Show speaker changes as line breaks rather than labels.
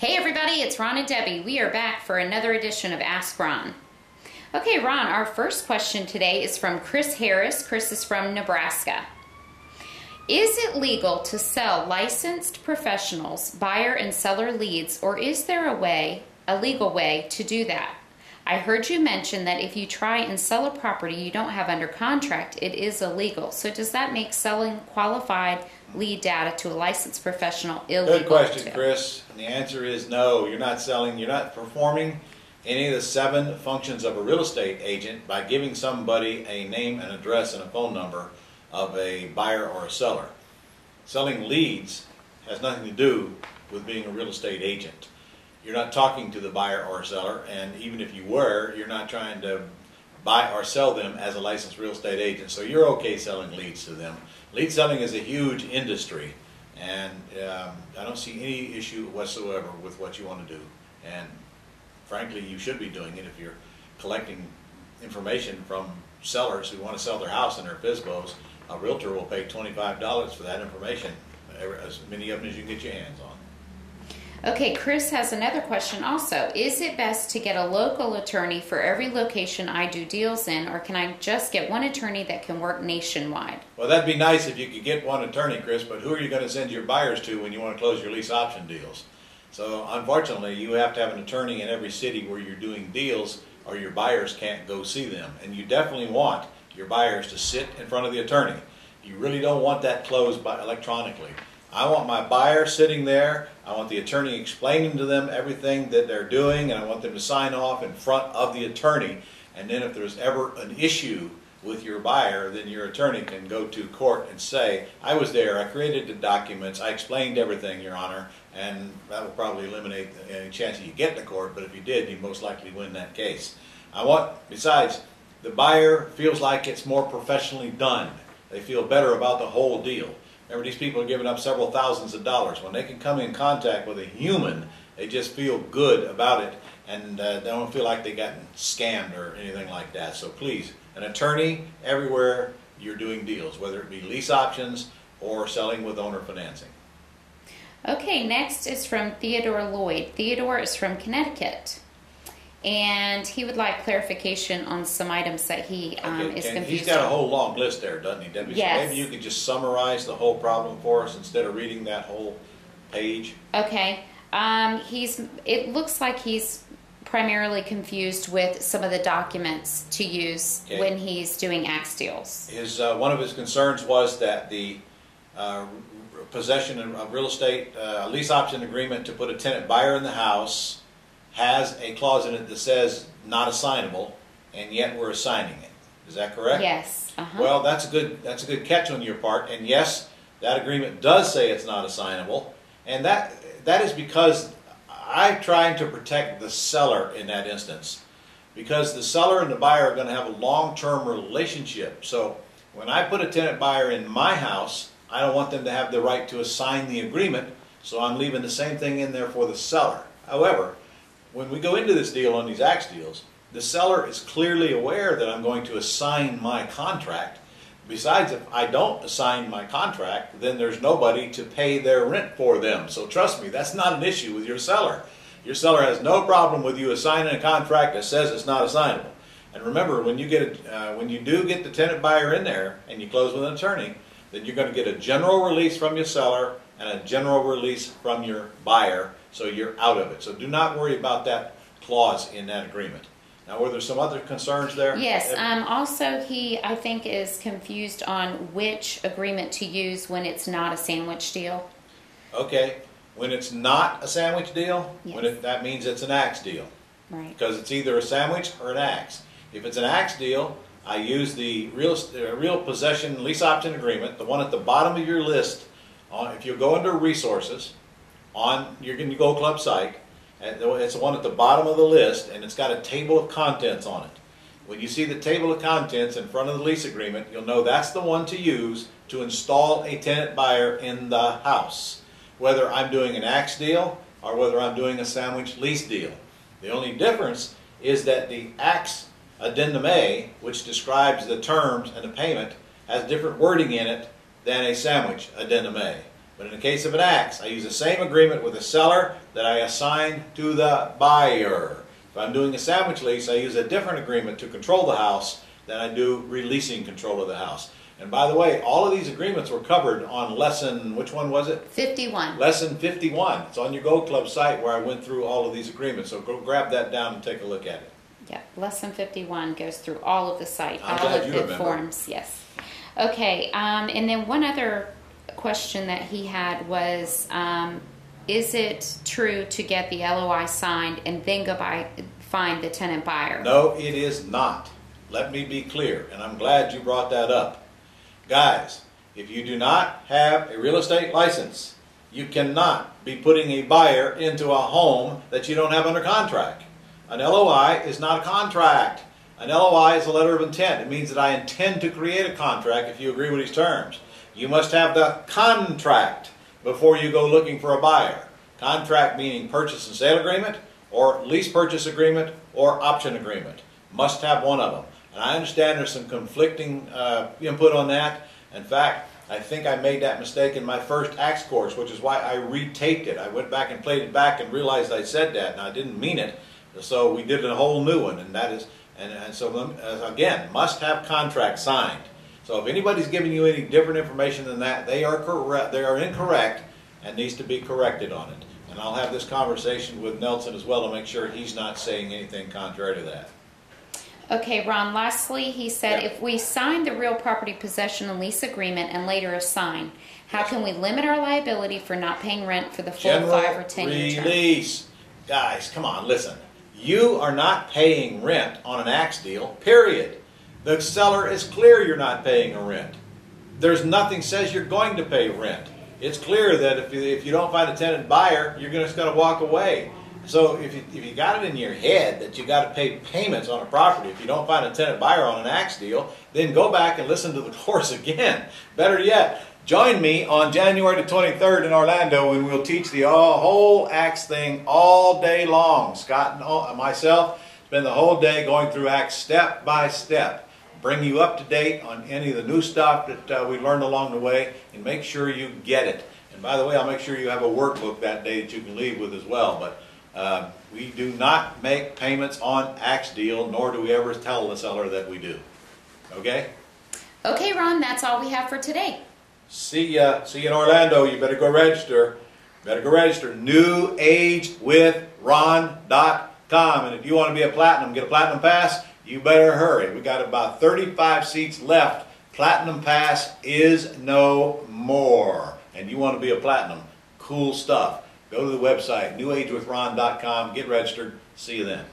Hey everybody, it's Ron and Debbie. We are back for another edition of Ask Ron. Okay, Ron, our first question today is from Chris Harris. Chris is from Nebraska. Is it legal to sell licensed professionals buyer and seller leads, or is there a legal way to do that? I heard you mention that if you try and sell a property you don't have under contract, it is illegal. So does that make selling qualified lead data to a licensed professional illegal?
Good question, Chris. And the answer is no. You're not performing any of the 7 functions of a real estate agent by giving somebody a name, an address, and a phone number of a buyer or a seller. Selling leads has nothing to do with being a real estate agent. You're not talking to the buyer or seller, and even if you were, you're not trying to buy or sell them as a licensed real estate agent, so you're okay selling leads to them. Lead selling is a huge industry, and I don't see any issue whatsoever with what you want to do. And frankly, you should be doing it if you're collecting information from sellers who want to sell their house in their FSBOs. A realtor will pay $25 for that information, as many of them as you can get your hands on.
Okay, Chris has another question also. Is it best to get a local attorney for every location I do deals in, or can I just get one attorney that can work nationwide?
Well, that'd be nice if you could get one attorney, Chris, but who are you going to send your buyers to when you want to close your lease option deals? So unfortunately, you have to have an attorney in every city where you're doing deals, or your buyers can't go see them. And you definitely want your buyers to sit in front of the attorney. You really don't want that closed electronically. I want my buyer sitting there. I want the attorney explaining to them everything that they're doing, and I want them to sign off in front of the attorney. And then if there's ever an issue with your buyer, then your attorney can go to court and say, I was there, I created the documents, I explained everything, Your Honor, and that will probably eliminate any chance that you get to court, but if you did, you most likely win that case. Besides, the buyer feels like it's more professionally done. They feel better about the whole deal. Remember, these people are giving up several thousands of dollars. When they can come in contact with a human, they just feel good about it, and they don't feel like they've gotten scammed or anything like that. So please, an attorney everywhere you're doing deals, whether it be lease options or selling with owner financing.
Okay, next is from Theodore Lloyd. Theodore is from Connecticut, and he would like clarification on some items that he is confused on.
He's got a whole long list there, doesn't he, Debbie?
Yes.
So maybe you could just summarize the whole problem for us instead of reading that whole page.
Okay. It looks like he's primarily confused with some of the documents to use when he's doing axe deals.
One of his concerns was that the possession of real estate, lease option agreement to put a tenant buyer in the house has a clause in it that says not assignable, and yet we're assigning it. Is that correct?
Yes.
Well, that's a good catch on your part, and yes, that agreement does say it's not assignable, and that is because I'm trying to protect the seller in that instance, because the seller and the buyer are going to have a long-term relationship. So when I put a tenant buyer in my house, I don't want them to have the right to assign the agreement, so I'm leaving the same thing in there for the seller. However, when we go into this deal on these axe deals, the seller is clearly aware that I'm going to assign my contract. Besides, if I don't assign my contract, then there's nobody to pay their rent for them. So trust me, that's not an issue with your seller. Your seller has no problem with you assigning a contract that says it's not assignable. And remember, when you do get the tenant buyer in there and you close with an attorney, then you're going to get a general release from your seller and a general release from your buyer, so you're out of it. So do not worry about that clause in that agreement. Now, were there some other concerns there?
Yes. Also, he, I think, is confused on which agreement to use when it's not a sandwich deal.
Okay. When it's not a sandwich deal,
yes.
That means it's an axe deal.
Right.
Because it's either a sandwich or an axe. If it's an axe deal, I use the real possession lease option agreement, the one at the bottom of your list. If you go under resources on your Go Club site, it's the one at the bottom of the list, and it's got a table of contents on it. When you see the table of contents in front of the lease agreement, you'll know that's the one to use to install a tenant buyer in the house, whether I'm doing an axe deal or whether I'm doing a sandwich lease deal. The only difference is that the axe addendum A, which describes the terms and the payment, has different wording in it than a sandwich addendum A. But in the case of an ax, I use the same agreement with the seller that I assign to the buyer. If I'm doing a sandwich lease, I use a different agreement to control the house than I do releasing control of the house. And by the way, all of these agreements were covered on lesson, which one was it?
51.
Lesson 51. It's on your Gold Club site where I went through all of these agreements. So go grab that down and take a look at it.
Yeah, lesson 51 goes through all of the site,
I'm
all
glad
of
you
the
remember.
forms. Yes. Okay, and then one other question that he had was, is it true to get the LOI signed and then go find the tenant buyer?
No, it is not. Let me be clear, and I'm glad you brought that up. Guys, if you do not have a real estate license, you cannot be putting a buyer into a home that you don't have under contract. An LOI is not a contract. An LOI is a letter of intent. It means that I intend to create a contract if you agree with these terms. You must have the contract before you go looking for a buyer. Contract meaning purchase and sale agreement, or lease purchase agreement, or option agreement. Must have one of them. And I understand there's some conflicting input on that. In fact, I think I made that mistake in my first AX course, which is why I retaped it. I went back and played it back and realized I said that, and I didn't mean it. So we did a whole new one, and that is, and so again, must have contract signed. So if anybody's giving you any different information than that, they are correct. They are incorrect, and needs to be corrected on it. And I'll have this conversation with Nelson as well to make sure he's not saying anything contrary to that.
Okay, Ron, lastly, he said,
Yeah.
if we sign the real property possession and lease agreement and later assign, how can we limit our liability for not paying rent for the full
General
5 or 10 year term?
release. Guys, come on, listen. You are not paying rent on an AX deal, period. The seller is clear you're not paying a rent. There's nothing says you're going to pay rent. It's clear that if you don't find a tenant buyer, you're just going to walk away. So if you got it in your head that you got to pay payments on a property if you don't find a tenant buyer on an AX deal, then go back and listen to the course again. Better yet, join me on January the 23rd in Orlando, and we'll teach the whole AX thing all day long. Scott and myself spend the whole day going through AX step by step. Bring you up to date on any of the new stuff that we learned along the way, and make sure you get it. And by the way, I'll make sure you have a workbook that day that you can leave with as well. But we do not make payments on AX deal, nor do we ever tell the seller that we do. Okay?
Okay, Ron, that's all we have for today.
See you in Orlando. You better go register. Better go register. NewAgeWithRon.com. And if you want to be a platinum, get a platinum pass, you better hurry. We got about 35 seats left. Platinum pass is no more. And you want to be a platinum. Cool stuff. Go to the website, NewAgeWithRon.com. Get registered. See you then.